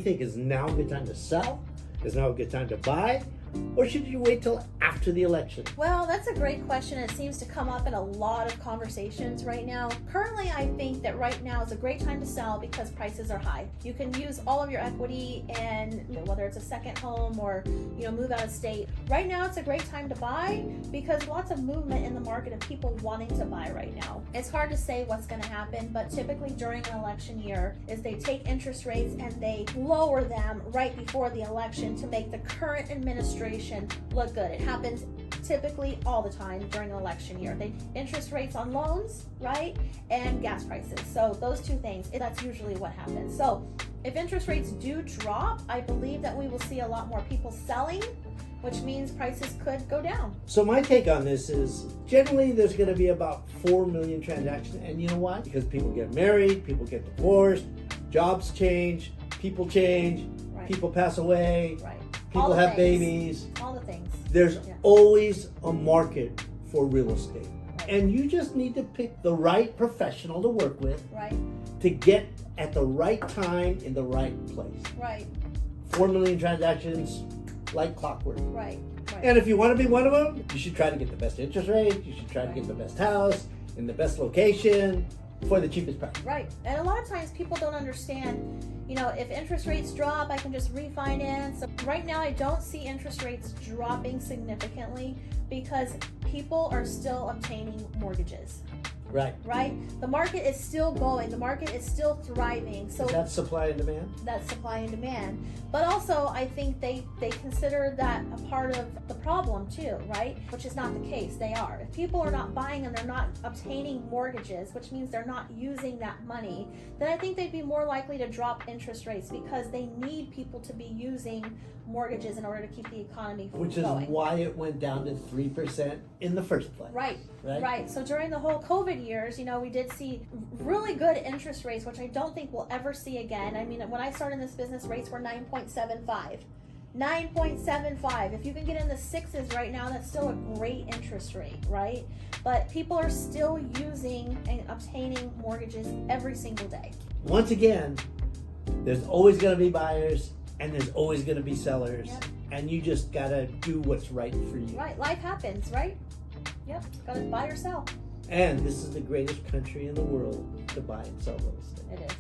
You think is now a good time to sell? Is now a good time to buy? Or should you wait till after the election? Well, that's a great question. It seems to come up in a lot of conversations right now. Currently, I think that right now is a great time to sell because prices are high. You can use all of your equity and whether it's a second home or move out of state. Right now, it's a great time to buy because lots of movement in the market of people wanting to buy right now. It's hard to say what's going to happen, but typically during an election year is they take interest rates and they lower them right before the election to make the current administration look good. It happens typically all the time during an election year. They interest rates on loans, right? And gas prices. So those two things, that's usually what happens. So if interest rates do drop, I believe that we will see a lot more people selling, which means prices could go down. So my take on this is generally there's going to be about 4 million transactions. And you know why? Because people get married, people get divorced, jobs change, people change, right. People pass away, right. People have babies. All the things. There's always a market for real estate. Right. And you just need to pick the right professional to work with, right, to get at the right time in the right place. Right. 4 million transactions like clockwork. Right. Right. And if you want to be one of them, you should try to get the best interest rate. You should try to get the best house in the best location for the cheapest price. Right. And a lot of times people don't understand, if interest rates drop, I can just refinance. Right now, I don't see interest rates dropping significantly because people are still obtaining mortgages. Right. Right? The market is still going. The market is still thriving. So is that supply and demand? That's supply and demand. But also, I think they consider that a part of the problem too, right? Which is not the case. They are. If people are not buying and they're not obtaining mortgages, which means they're not using that money, then I think they'd be more likely to drop interest rates because they need people to be using mortgages in order to keep the economy going. Which is why it went down to 3% in the first place. Right. So during the whole COVID years, we did see really good interest rates, which I don't think we'll ever see again. I mean, when I started in this business, rates were 9.75. 9.75. If you can get in the sixes right now, that's still a great interest rate, right? But people are still using and obtaining mortgages every single day. Once again, there's always going to be buyers and there's always going to be sellers. Yep. And you just got to do what's right for you. Right. Life happens, right? Yep. Got to buy or sell. And this is the greatest country in the world to buy and sell real estate. It is.